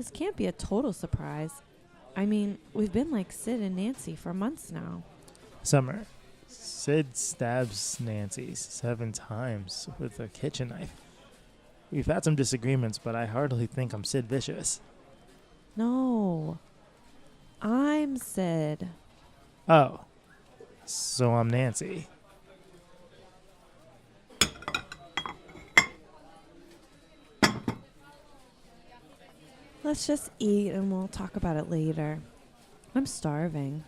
This can't be a total surprise. I mean, we've been like Sid and Nancy for months now. Summer. Sid stabs Nancy 7 times with a kitchen knife. We've had some disagreements, but I hardly think I'm Sid Vicious. No. I'm Sid. Oh. So I'm Nancy. Let's just eat and we'll talk about it later. I'm starving.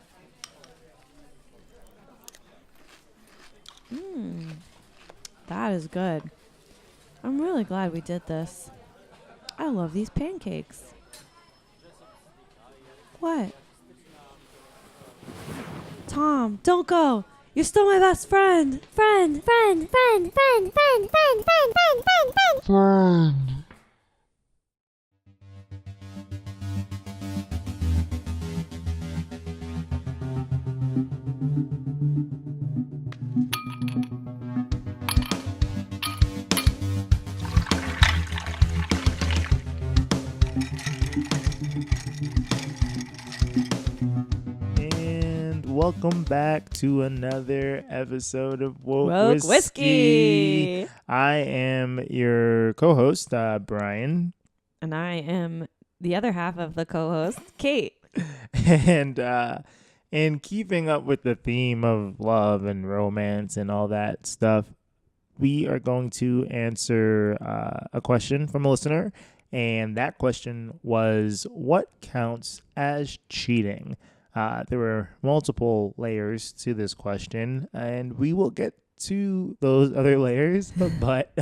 That is good. I'm really glad we did this. I love these pancakes. What? Tom, don't go. You're still my best friend. Friend. And welcome back to another episode of Woke Whiskey. I am your co-host, Brian. And I am the other half of the co-host, Kate. And in keeping up with the theme of love and romance and all that stuff, we are going to answer a question from a listener. And that question was, what counts as cheating? There were multiple layers to this question, and we will get to those other layers. But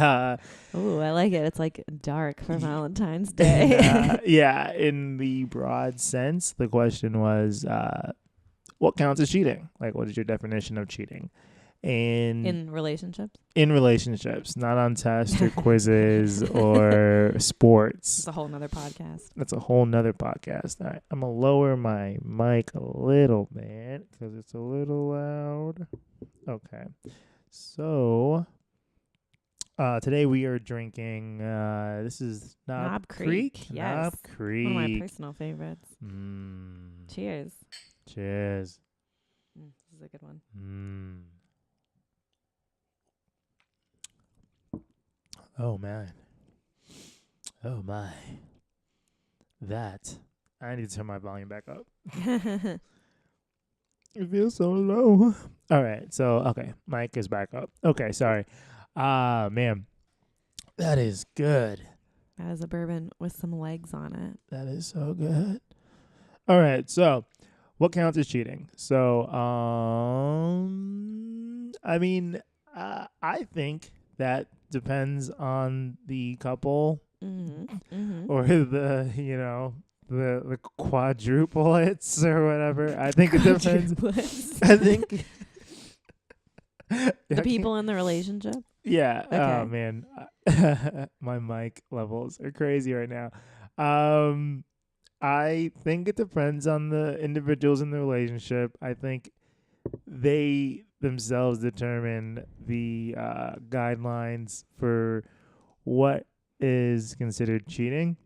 Ooh, I like it. It's like dark for Valentine's Day. yeah, in the broad sense, the question was, what counts as cheating? Like, what is your definition of cheating? And In relationships? in relationships, not on tests or quizzes or sports. It's a whole nother podcast. That's a whole nother podcast. All right, I'm going to lower my mic a little bit because it's a little loud. Okay. So, today we are drinking, this is Knob Creek. Yes. Knob Creek. One of my personal favorites. Mm. Cheers. Cheers. This is a good one. Mm. Oh, man. Oh, my. That. I need to turn my volume back up. It feels so low. All right. So, okay. Mic is back up. Okay. Sorry. Man. That is good. That is a bourbon with some legs on it. That is so good. All right. So, what counts as cheating? So, I mean, I think that depends on the couple or the the quadruplets or whatever. I think it depends. I think the people in the relationship. Yeah. Okay. Oh man, my mic levels are crazy right now. I think it depends on the individuals in the relationship. I think they themselves determine the guidelines for what is considered cheating.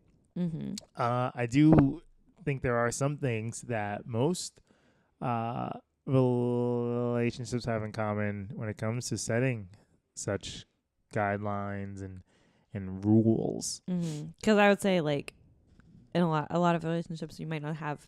I do think there are some things that most relationships have in common when it comes to setting such guidelines and rules. Because I would say, like, in a lot of relationships, you might not have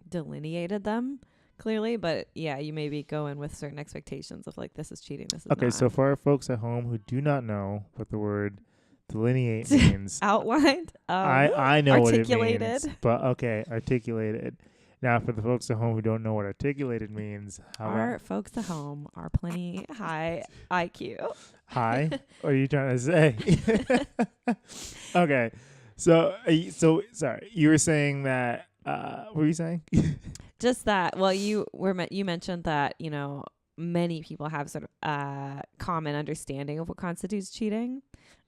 delineated them clearly, but yeah, you maybe go in with certain expectations of like, this is cheating, this is okay. not. So for our folks at home who do not know what the word delineate means, outlined, I know what it articulated. means, but okay, articulated. Now, for the folks at home who don't know what articulated means, Our folks at home are plenty high IQ. Hi? What are you trying to say? Okay. So sorry. You were saying that, what were you saying? Just that, well, you mentioned that, many people have sort of common understanding of what constitutes cheating,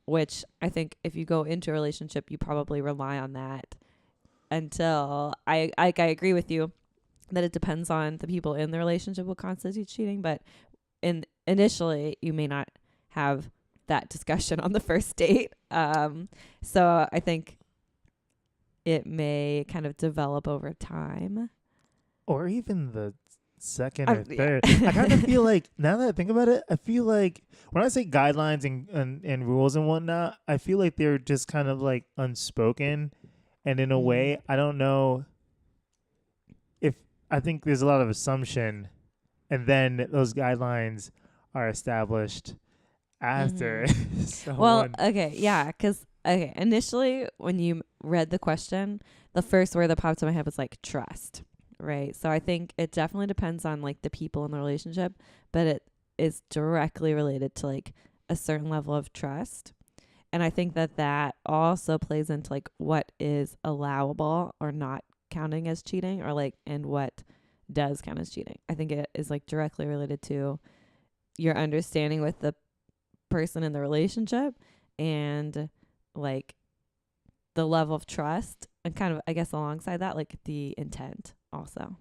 which I think if you go into a relationship, you probably rely on that until I agree with you that it depends on the people in the relationship what constitutes cheating, but initially you may not have that discussion on the first date. So I think it may kind of develop over time. Or even the second or Yeah. third. I kind of feel like, now that I think about it, I feel like when I say guidelines and rules and whatnot, I feel like they're just kind of like unspoken. And in a way, I don't know if, I think there's a lot of assumption, and then those guidelines are established after someone. Well, okay, yeah, because initially when you read the question, the first word that popped in my head was like trust, right? So I think it definitely depends on like the people in the relationship, but it is directly related to like a certain level of trust. And I think that that also plays into like what is allowable or not counting as cheating, or like, and what does count as cheating. I think it is like directly related to your understanding with the person in the relationship, and like the level of trust, and kind of, I guess, alongside that, like the intent also.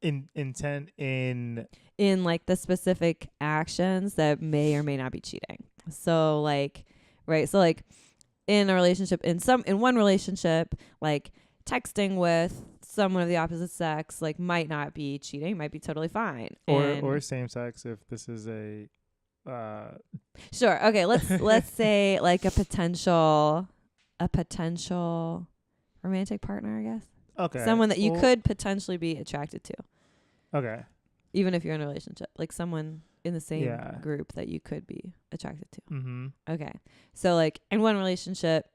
Intent in like the specific actions that may or may not be cheating. So like, right. So like in a relationship, in one relationship, like texting with someone of the opposite sex, like might not be cheating, might be totally fine. or same sex, if this is a sure. Okay. Let's say like a potential romantic partner, I guess. okay, Someone that you could potentially be attracted to. Okay. Even if you're in a relationship, like someone in the same Yeah. group that you could be attracted to. Mm-hmm. Okay. So like in one relationship,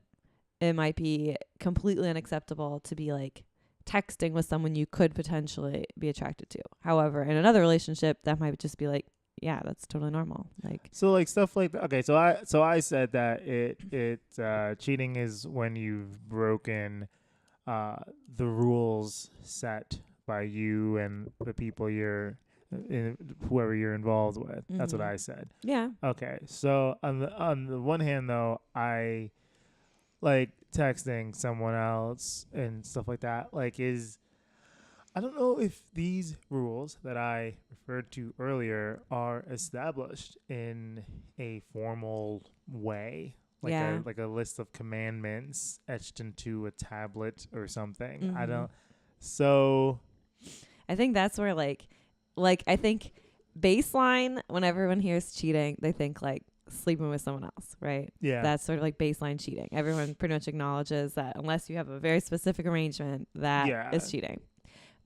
it might be completely unacceptable to be like texting with someone you could potentially be attracted to. However, in another relationship, that might just be like, yeah, that's totally normal. Like, so like stuff like that. Okay, so I said that it cheating is when you've broken the rules set by you and the people whoever you're involved with. That's what I said. Yeah. Okay, so on the one hand though, I like texting someone else and stuff like that. Like, I don't know if these rules that I referred to earlier are established in a formal way, like a list of commandments etched into a tablet or something. I don't. So I think that's where like I think baseline, when everyone hears cheating, they think like sleeping with someone else, right? yeah, That's sort of like baseline cheating. Everyone pretty much acknowledges that unless you have a very specific arrangement, that is cheating.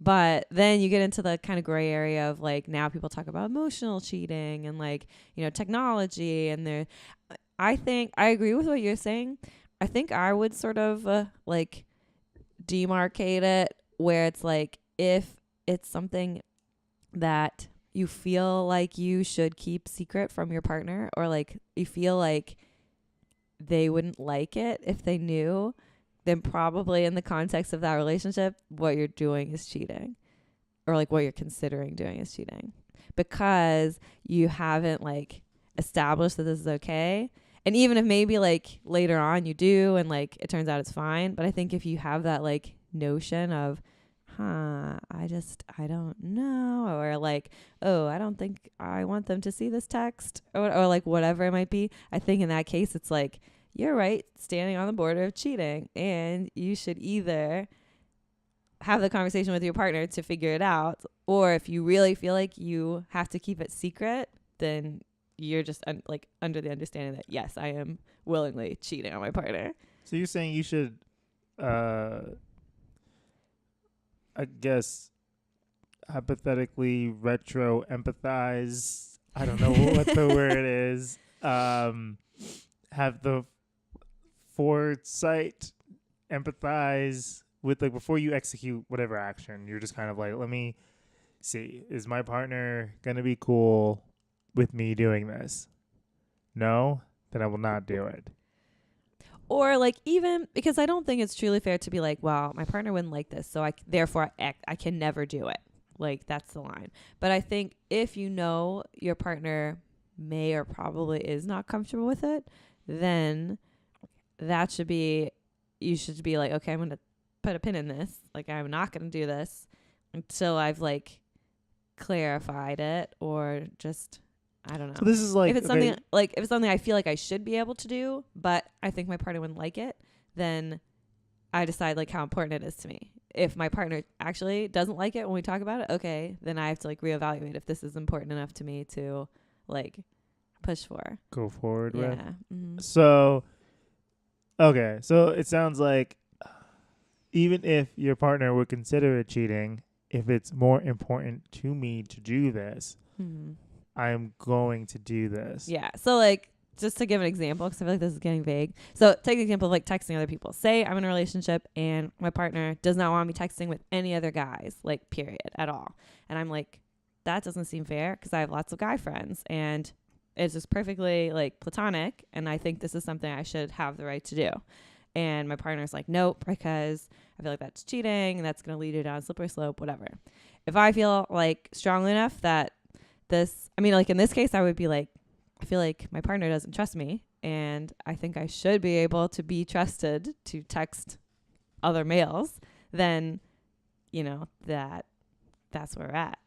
But then you get into the kind of gray area of like, now people talk about emotional cheating and like, technology, and I think I agree with what you're saying. I think I would sort of like demarcate it where it's like, if it's something that you feel like you should keep secret from your partner, or like you feel like they wouldn't like it if they knew, then probably in the context of that relationship, what you're doing is cheating, or like what you're considering doing is cheating, because you haven't like established that this is okay. And even if maybe like later on you do and like it turns out it's fine, but I think if you have that like notion of, I don't know, or like, oh, I don't think I want them to see this text, or like whatever it might be, I think in that case it's like, you're right, standing on the border of cheating, and you should either have the conversation with your partner to figure it out, or if you really feel like you have to keep it secret, then you're just like under the understanding that, yes, I am willingly cheating on my partner. So you're saying you should, I guess, hypothetically retro empathize. I don't know what the word is. Have the foresight, empathize with, like, before you execute whatever action, you're just kind of like, let me see, is my partner gonna be cool with me doing this? No, then I will not do it. Or like, even because I don't think it's truly fair to be like, well, my partner wouldn't like this, so therefore I can never do it. Like, that's the line. But I think if you know your partner may or probably is not comfortable with it, then you should be like, okay, I'm going to put a pin in this. Like, I'm not going to do this until I've like clarified it, or just, I don't know. So this is like, if it's something like, if it's something I feel like I should be able to do, but I think my partner wouldn't like it, then I decide like how important it is to me. If my partner actually doesn't like it when we talk about it, okay, then I have to like reevaluate if this is important enough to me to like push for. Go forward with. Yeah. Mm-hmm. So, okay. So it sounds like even if your partner would consider it cheating, if it's more important to me to do this, I'm going to do this. Yeah. So like, just to give an example, because I feel like this is getting vague. So take the example of like texting other people. Say I'm in a relationship and my partner does not want me texting with any other guys, like period, at all. And I'm like, that doesn't seem fair because I have lots of guy friends and it's just perfectly like platonic. And I think this is something I should have the right to do. And my partner's like, nope, because I feel like that's cheating and that's going to lead you down a slippery slope, whatever. If I feel like strongly enough that this, I mean, like in this case, I would be like, I feel like my partner doesn't trust me and I think I should be able to be trusted to text other males, then, you know, that's where we're at.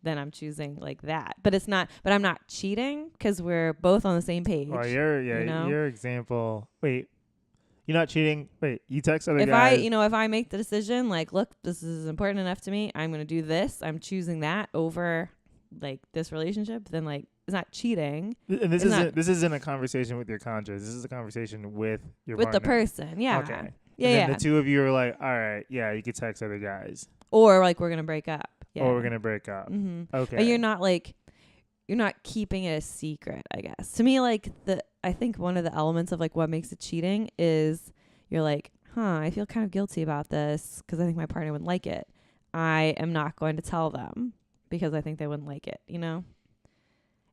Then I'm choosing like that. But it's not, but I'm not cheating because we're both on the same page. Well, your example, wait, you're not cheating. Wait, you text other guys. If I make the decision, like, look, this is important enough to me, I'm going to do this. I'm choosing that over like this relationship, then like, it's not cheating. And this isn't a conversation with your conscience. This is a conversation with your with partner. the person. Yeah. Okay. Yeah. And then the two of you are like, all right, yeah, you could text other guys. Or like we're gonna break up. Yeah. Or we're gonna break up. Mm-hmm. Okay. But you're not keeping it a secret, I guess. To me, like I think one of the elements of like what makes it cheating is you're like, I feel kind of guilty about this because I think my partner wouldn't like it. I am not going to tell them because I think they wouldn't like it, you know?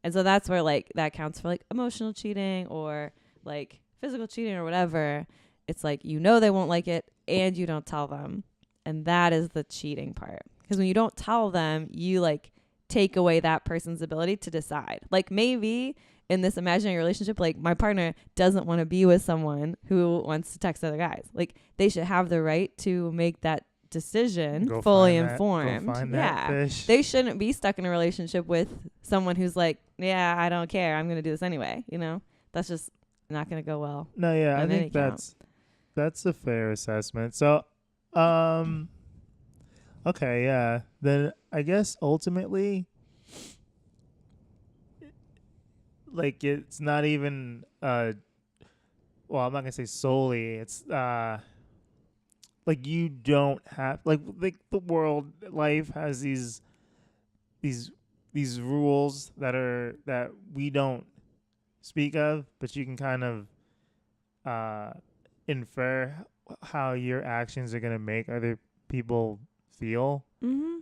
And so that's where like that counts for like emotional cheating or like physical cheating or whatever. It's like, you know, they won't like it and you don't tell them. And that is the cheating part. Because when you don't tell them, you like take away that person's ability to decide. Like maybe in this imaginary relationship, like my partner doesn't want to be with someone who wants to text other guys. Like they should have the right to make that decision fully informed. They shouldn't be stuck in a relationship with someone who's like, yeah, I don't care, I'm gonna do this anyway, you know? That's just not gonna go well. No, yeah, I think that's a fair assessment. So okay, yeah, then I guess ultimately like it's not even well, I'm not gonna say solely, it's like you don't have like the world life has these rules that we don't speak of, but you can kind of infer how your actions are gonna make other people feel. So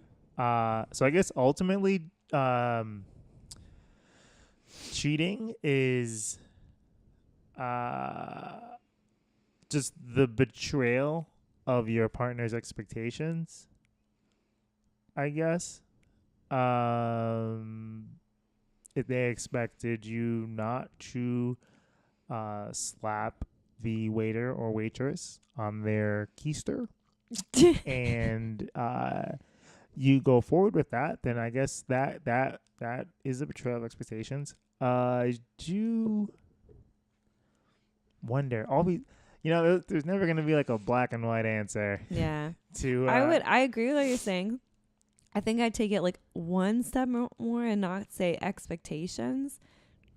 I guess ultimately cheating is just the betrayal of your partner's expectations, I guess. If they expected you not to slap the waiter or waitress on their keister and you go forward with that, then I guess that is a betrayal of expectations. I do wonder, there's never going to be like a black and white answer. Yeah. I agree with what you're saying. I think I'd take it like one step more and not say expectations,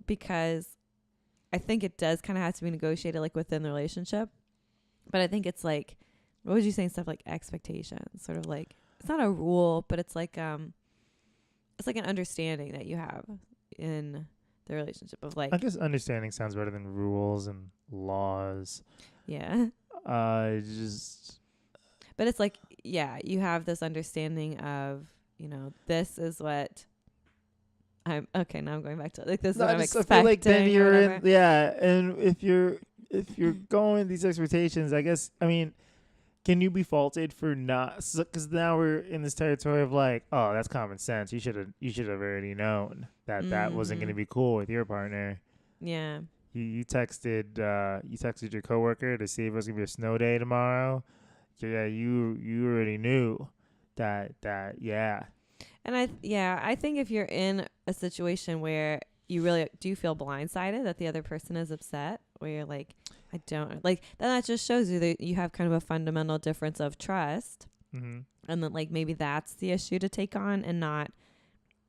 because I think it does kind of have to be negotiated like within the relationship. But I think it's like, what would you say, stuff like expectations? Sort of like, it's not a rule, but it's like an understanding that you have in the relationship of like, I guess understanding sounds better than rules and laws. Yeah. But it's like, yeah, you have this understanding of, this is what now I'm going back to like this is what I'm expecting. I feel like then you're in, and if you're going with these expectations, I guess, I mean, can you be faulted for not, because now we're in this territory of like, oh, that's common sense. You should have already known that wasn't going to be cool with your partner. Yeah. You texted your coworker to see if it was gonna be a snow day tomorrow. Yeah, you already knew that. Yeah. And I think if you're in a situation where you really do feel blindsided that the other person is upset, where you're like, I don't like then that just shows you that you have kind of a fundamental difference of trust. Mm-hmm. And then like maybe that's the issue to take on and not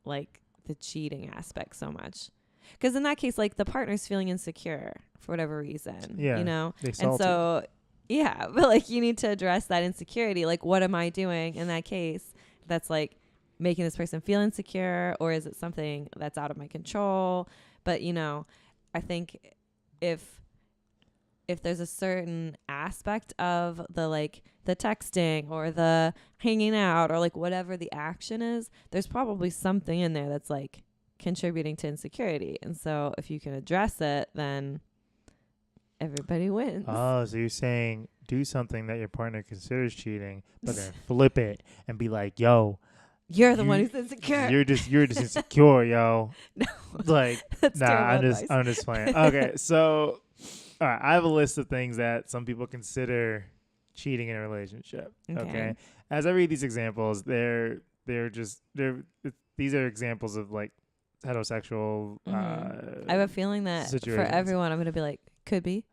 like the cheating aspect so much. Because in that case, like the partner's feeling insecure for whatever reason, Yeah, you know? they And salty. so, yeah, but like you need to address that insecurity. Like, what am I doing in that case that's like making this person feel insecure, or is it something that's out of my control? But, you know, I think if there's a certain aspect of the like the texting or the hanging out or like whatever the action is, there's probably something in there that's like contributing to insecurity. And so if you can address it, then everybody wins. Oh, so you're saying do something that your partner considers cheating, but then flip it and be like, yo, You're the one who's insecure. You're just insecure, yo. No. Like, That's nah, terrible advice. I'm just playing. Okay, so all right, I have a list of things that some people consider cheating in a relationship. Okay. As I read these examples, these are examples of like heterosexual I have a feeling that situations. for everyone I'm gonna be like, could be.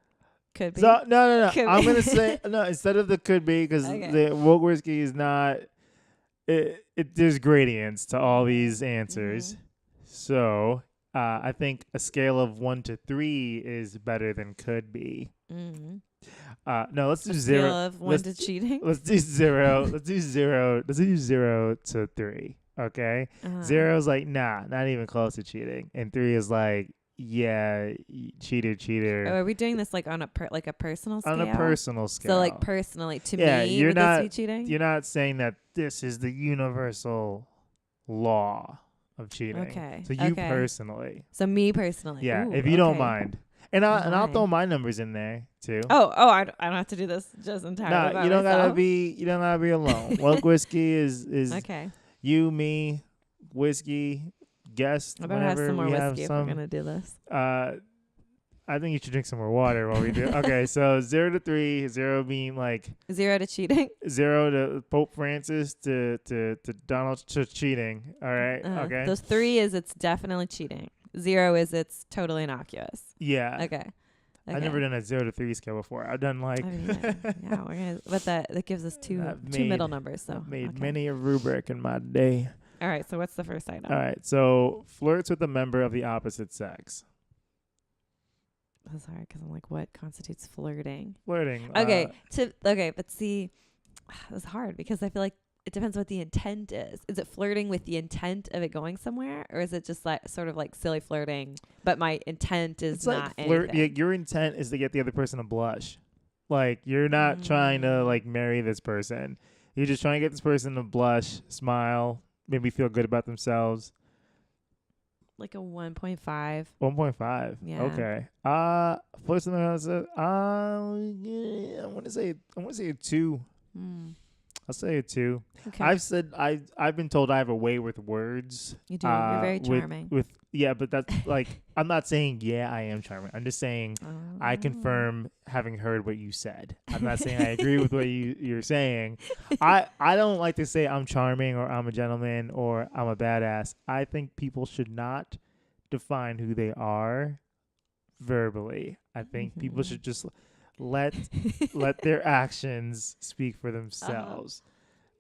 So no. Could I'm be. gonna say no instead of the could be, because the woke whiskey is not there's gradients to all these answers. So I think a scale of 1 to 3 is better than could be. No, let's do 0. Scale of 1 to cheating. Let's do 0. Let's do 0. Let's do 0 to 3. Okay. 0 is like not even close to cheating, and 3 is like cheater. Oh, are we doing this like on a personal scale? On a personal scale. So like personally to me, would this be cheating? You're not saying that this is the universal law of cheating. Okay. So you personally. So me personally. Yeah, Ooh, if you don't mind. And I'll throw my numbers in there too. Oh, I don't have to do this just entirely. No, you don't gotta be alone. Woke whiskey is okay. You, me, whiskey, guest. I better have some more whiskey if we're gonna do this. I think you should drink some more water while we do. Okay, so 0 to 3, 0 being like 0 to cheating. 0 to Pope Francis to Donald to cheating. All right. Okay. Those 3 is it's definitely cheating. 0 is it's totally innocuous. Yeah. Okay. I've never done a 0 to 3 scale before. I've done like yeah, we're gonna but that gives us two middle numbers. So I've made many a rubric in my day. All right, so what's the first item? All right, so flirts with a member of the opposite sex. That's hard because I'm like, what constitutes flirting? Flirting. Okay, but see, it's hard because I feel like it depends what the intent is. Is it flirting with the intent of it going somewhere, or is it just like sort of like silly flirting? But my intent is not like flirt. anything. Your intent is to get the other person to blush. Like you're not trying to like marry this person. You're just trying to get this person to blush, smile, maybe feel good about themselves. Like a 1.5. 1.5. Yeah. Okay. Flirts with the I want to say a 2. I'll say a 2. Okay. I've been told I have a way with words. You do. You're very charming. But that's like I'm not saying I am charming. I'm just saying I confirm having heard what you said. I'm not saying I agree with what you're saying. I don't like to say I'm charming or I'm a gentleman or I'm a badass. I think people should not define who they are verbally. I think people should just let their actions speak for themselves.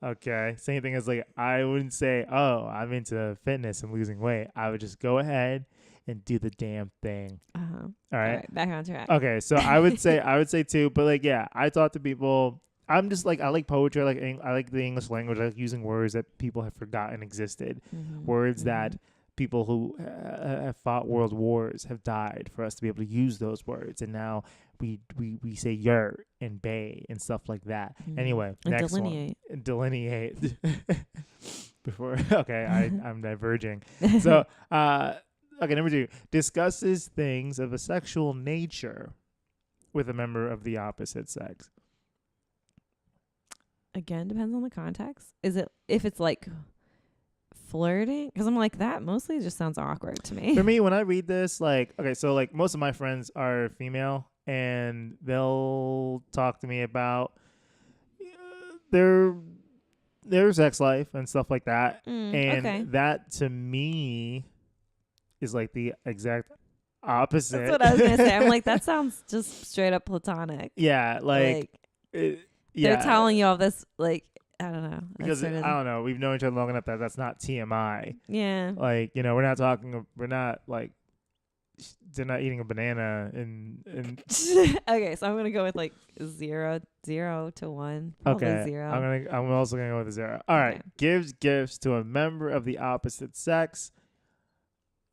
Okay. Same thing as like I wouldn't say, oh, I'm into fitness and losing weight. I would just go ahead and do the damn thing. All right. Back on track. Okay. So I would say 2, but like I talk to people. I'm just like I like poetry. I like the English language. I like using words that people have forgotten existed. Words that people who have fought world wars have died for us to be able to use those words, and now we say yer and bay and stuff like that. Anyway, and next delineate before. Okay, I'm diverging. So okay, number 2, discusses things of a sexual nature with a member of the opposite sex. Again, depends on the context. Is it if it's like flirting? Because I'm like, that mostly just sounds awkward to me. For me, when I read this, like, okay, so like most of my friends are female, and they'll talk to me about their sex life and stuff like that. And that to me is like the exact opposite. That's what I was gonna say. I'm like, that sounds just straight up platonic. Yeah, like it, they're yeah. telling you all this, like, I don't know. Because I don't know, we've known each other long enough that that's not TMI. Yeah. Like, we're not like they're not eating a banana and Okay, so I'm gonna go with like 0 to 1. Probably okay. 0. I'm also gonna go with a 0. All right. Okay. Gives gifts to a member of the opposite sex,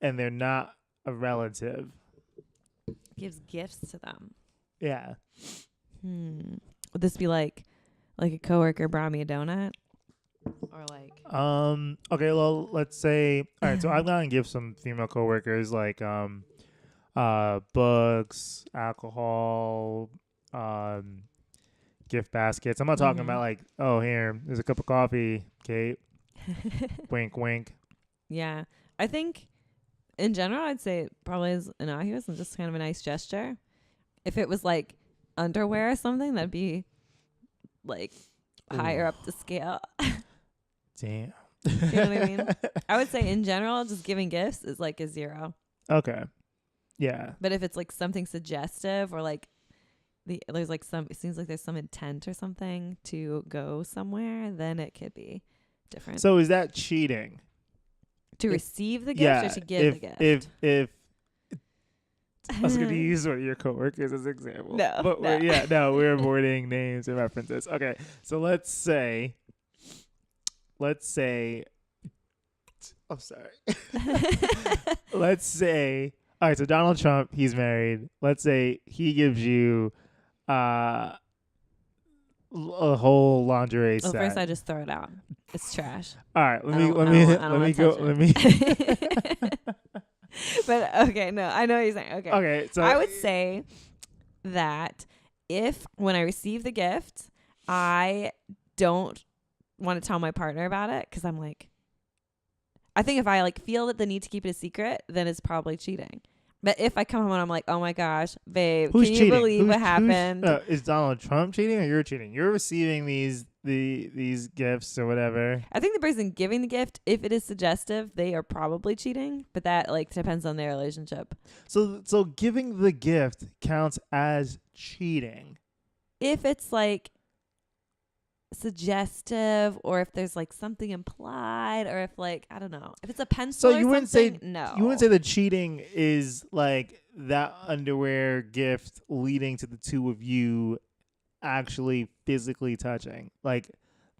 and they're not a relative. Gives gifts to them. Yeah. Would this be like a coworker brought me a donut, or like? Okay. Well, let's say. All right. So I've gotten gifts from female coworkers like books, alcohol, gift baskets. I'm not talking about like, oh, here, there's a cup of coffee, Kate. Wink, wink. Yeah, I think in general, I'd say it probably is innocuous and just kind of a nice gesture. If it was like underwear or something, that'd be like higher up the scale. Damn. You know what I mean? I would say in general, just giving gifts is like a 0. Okay. Yeah. But if it's like something suggestive or like there's like it seems like there's some intent or something to go somewhere, then it could be different. So is that cheating? To receive the gift or to give the gift? If I was going to use one of your coworkers as an example. No. But we're avoiding names and references. Okay. So let's say I'm sorry. Let's say, all right, so Donald Trump, he's married. Let's say he gives you a whole lingerie set. First I just throw it out. It's trash. All right, let me go. But okay, no, I know what you're saying. Okay. Okay, so I would say that if when I receive the gift, I don't want to tell my partner about it because I'm like, I think if I like feel that the need to keep it a secret, then it's probably cheating. But if I come home and I'm like, oh my gosh, babe, who's can cheating? you believe what happened? Is Donald Trump cheating or you're cheating? You're receiving these gifts or whatever. I think the person giving the gift, if it is suggestive, they are probably cheating. But that like depends on their relationship. So giving the gift counts as cheating. If it's like suggestive or if there's like something implied or if like I don't know if it's a pencil so or you wouldn't something, say no, you wouldn't say that cheating is like that underwear gift leading to the two of you actually physically touching. Like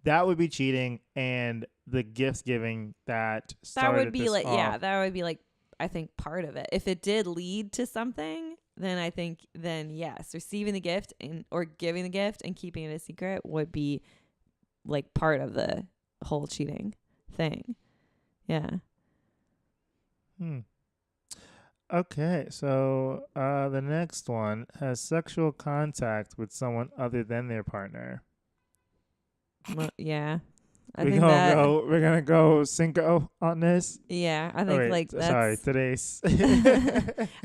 that would be cheating, and the gift giving that would be like that would be like I think part of it. If it did lead to something, then I think then yes, receiving the gift or giving the gift and keeping it a secret would be like part of the whole cheating thing. Yeah. Okay, so the next one has sexual contact with someone other than their partner. Well, yeah. We're gonna go Cinco on this. Yeah, I think that's sorry, today's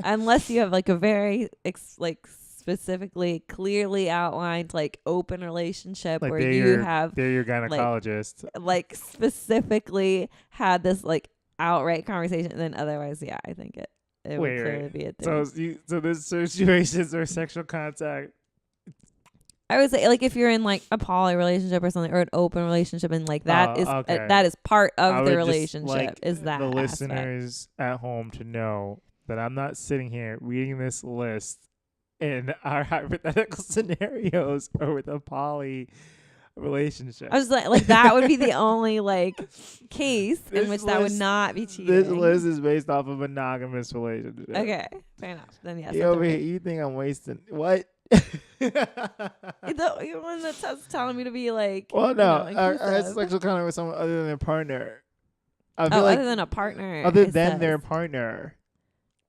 unless you have like a very specifically clearly outlined like open relationship like where they're your gynecologist, like specifically had this like outright conversation, and then otherwise, yeah, I think it would clearly be a thing. So there's situations where sexual contact. I would say like if you're in like a poly relationship or something or an open relationship and like that that is part of the relationship. Is that the aspect. Listeners at home to know that I'm not sitting here reading this list in our hypothetical scenarios or with a poly relationship. I was like that would be the only like case in which that would not be cheating. This list is based off of a monogamous relationship. Okay, fair enough. Then yes. You think I'm wasting what? The one that's telling me to be like. Well, no, I had sexual contact with someone other than their partner. I feel other than a partner. Other than their partner.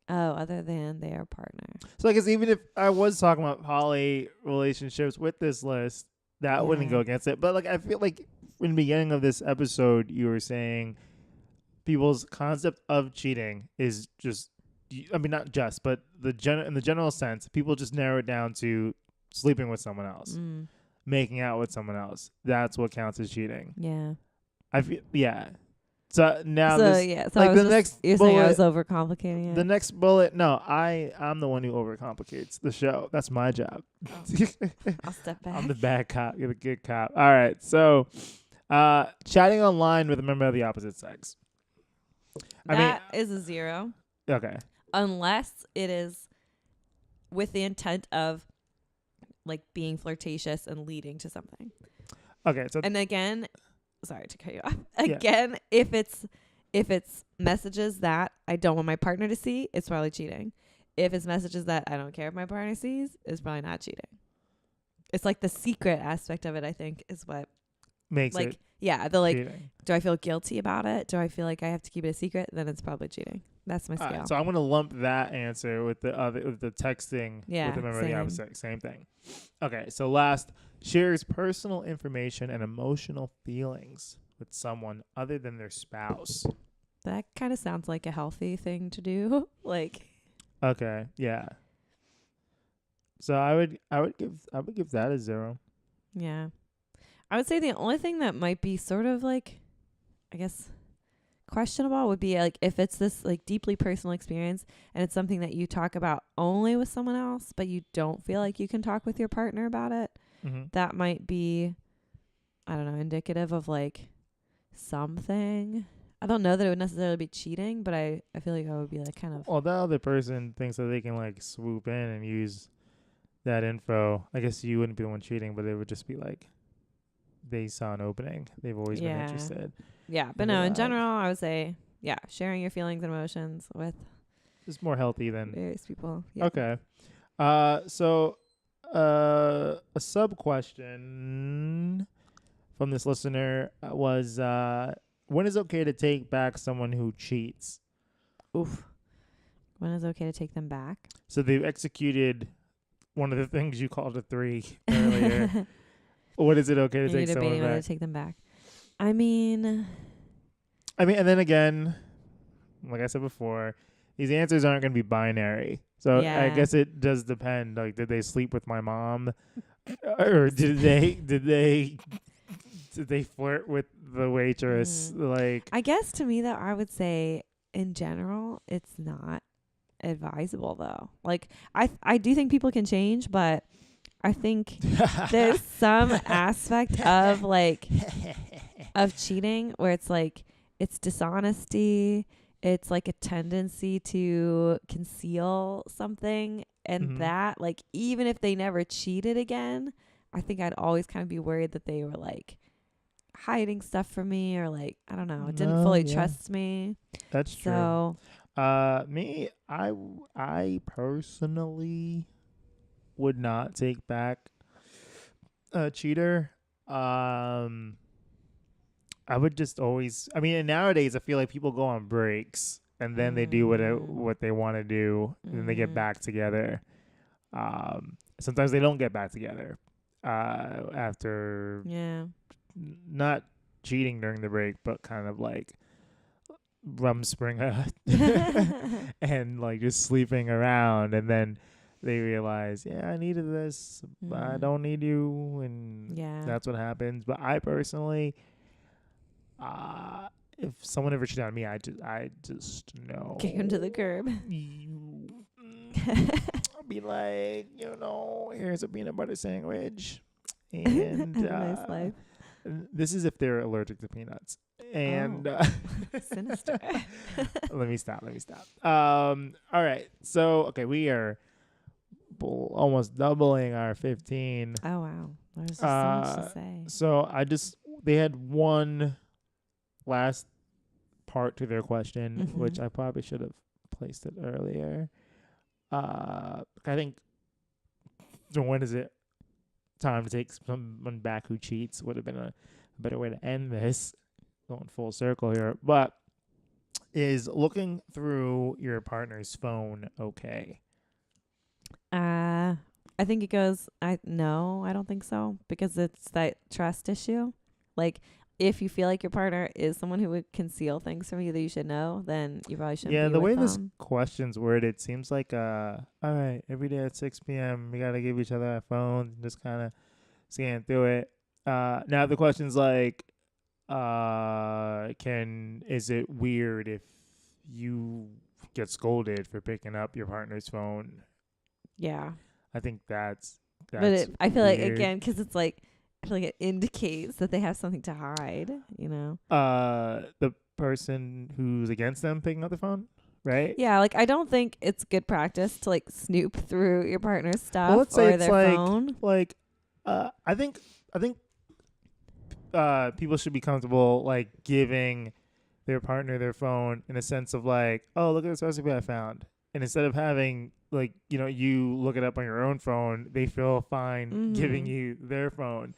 Oh, other than their partner. So I guess even if I was talking about poly relationships with this list, that wouldn't go against it. But like I feel like in the beginning of this episode, you were saying people's concept of cheating is just. I mean, not just, but in the general sense, people just narrow it down to sleeping with someone else, making out with someone else. That's what counts as cheating. Yeah. I feel, yeah. So now So this, yeah, so like I was the just, next you're saying I was bullet, overcomplicating the it. next bullet. No, I'm the one who overcomplicates the show. That's my job. I'll step back. I'm the bad cop. You're the good cop. All right. So, chatting online with a member of the opposite sex. That is a 0, Okay. unless it is with the intent of like being flirtatious and leading to something. Okay. So, And again, sorry to cut you off. Yeah. Again, if it's messages that I don't want my partner to see, it's probably cheating. If it's messages that I don't care if my partner sees, it's probably not cheating. It's like the secret aspect of it, I think, is what makes like it the like cheating. do I feel guilty about it? Do I feel like I have to keep it a secret? Then it's probably cheating. That's my All scale. right, so I'm gonna lump that answer with the other, with the texting Yeah, with a member of the same. opposite sex. Same thing. Okay. So last, shares personal information and emotional feelings with someone other than their spouse. That kind of sounds like a healthy thing to do. Like, Okay. Yeah. So I would give that a 0. yeah. I would say the only thing that might be sort of like, I guess, questionable would be like if it's this like deeply personal experience and it's something that you talk about only with someone else, but you don't feel like you can talk with your partner about it. Mm-hmm. That might be, I don't know, indicative of like something. I don't know that it would necessarily be cheating, but I feel like I would be like kind of. Well, the other person thinks that they can like swoop in and use that info. I guess you wouldn't be the one cheating, but it would just be like they saw an opening. They've always been interested. Yeah, but in no, the in vibe. general, I would say, yeah, sharing your feelings and emotions with It's more healthy than. various people. Yeah. Okay. So a sub question from this listener was when is it okay to take back someone who cheats? Oof. When is it okay to take them back? So they've executed one of the things you called a 3 earlier. What is it okay to You're take someone debating whether back? to take them back. I mean, And then again, like I said before, these answers aren't going to be binary. So I Yeah. guess it does depend. Like, did they sleep with my mom, or did they flirt with the waitress? Like, I guess to me that I would say in general, it's not advisable though. Like I do think people can change, but I think there's some aspect of like of cheating where it's like it's dishonesty, it's like a tendency to conceal something, and Mhm. that like even if they never cheated again, I think I'd always kind of be worried that they were like hiding stuff from me or like I don't know, didn't No, fully yeah. trust me. That's true. So Me, I personally would not take back a cheater. I would just always. And nowadays I feel like people go on breaks and then they do what they want to do, and then they get back together. Sometimes they don't get back together after yeah. not cheating during the break, but kind of like rumspringa and like just sleeping around, and then they realize, yeah, I needed this, but I don't need you, and Yeah. that's what happens. But I personally, if someone ever cheated on me, I just know. Kick him to the curb. I'll be like, here's a peanut butter sandwich, and Nice life. this is if they're allergic to peanuts. And Sinister. let me stop. All right. So, okay, we are almost doubling our 15. Oh wow. There's just so much to say. So they had one last part to their question, which I probably should have placed it earlier. I think, so when is it time to take someone back who cheats would have been a better way to end this, going full circle here. But is looking through your partner's phone okay? I think it goes, no, I don't think so, because it's that trust issue. Like, if you feel like your partner is someone who would conceal things from you that you should know, then you probably shouldn't be the way with this them. question's worded, it seems like, all right, every day at 6 p.m., we got to give each other our phones and just kind of scan through it. Now the question's like, is it weird if you get scolded for picking up your partner's phone? Yeah. I think that's But I feel like, weird. again, because it's like, I feel like it indicates that they have something to hide, you know? The person who's against them picking up the phone, right? Yeah, like, I don't think it's good practice to, like, snoop through your partner's stuff Well, let's say or it's their like phone. I think people should be comfortable like giving their partner their phone in a sense of like, oh, look at this recipe I found. And instead of having like, you look it up on your own phone, they feel fine giving you their phone.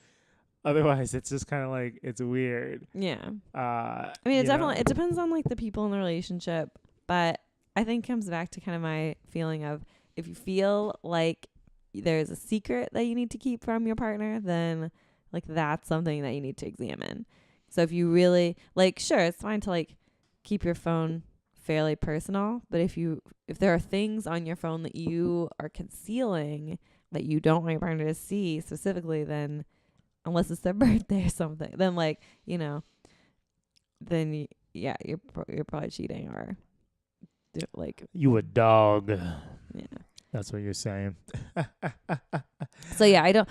Otherwise, it's just kind of like, it's weird. Yeah. I mean, it depends on like the people in the relationship, but I think it comes back to kind of my feeling of, if you feel like there's a secret that you need to keep from your partner, then like that's something that you need to examine. So if you really like, sure, it's fine to like keep your phone fairly personal, but if there are things on your phone that you are concealing that you don't want your partner to see specifically, then unless it's their birthday or something, then like, then you're probably cheating, or like, you a dog. Yeah. That's what you're saying. So yeah, I don't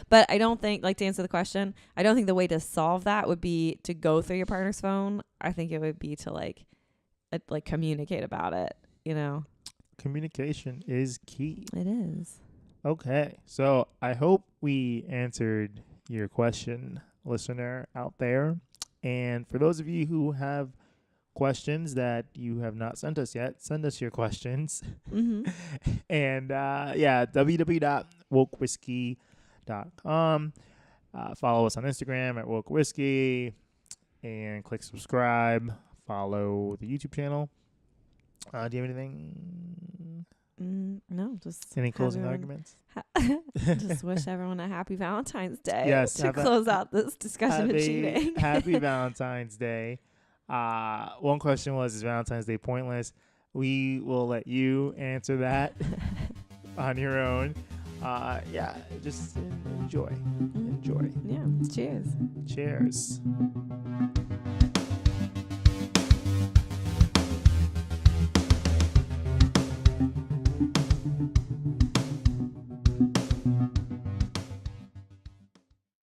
think, like, to answer the question, I don't think the way to solve that would be to go through your partner's phone. I think it would be to like communicate about it, Communication is key. It is. Okay. So I hope we answered your question, listener out there. And for those of you who have questions that you have not sent us yet, send us your questions. Mm-hmm. And www.wokewhiskey.com. Follow us on Instagram at wokewhiskey and click subscribe. Follow the YouTube channel. Do you have anything? No, just any closing arguments? Just wish everyone a happy Valentine's Day. Yes, to close out this discussion of cheating. Happy Valentine's Day. One question was, is Valentine's Day pointless? We will let you answer that on your own. Just enjoy. Yeah. Cheers. Cheers.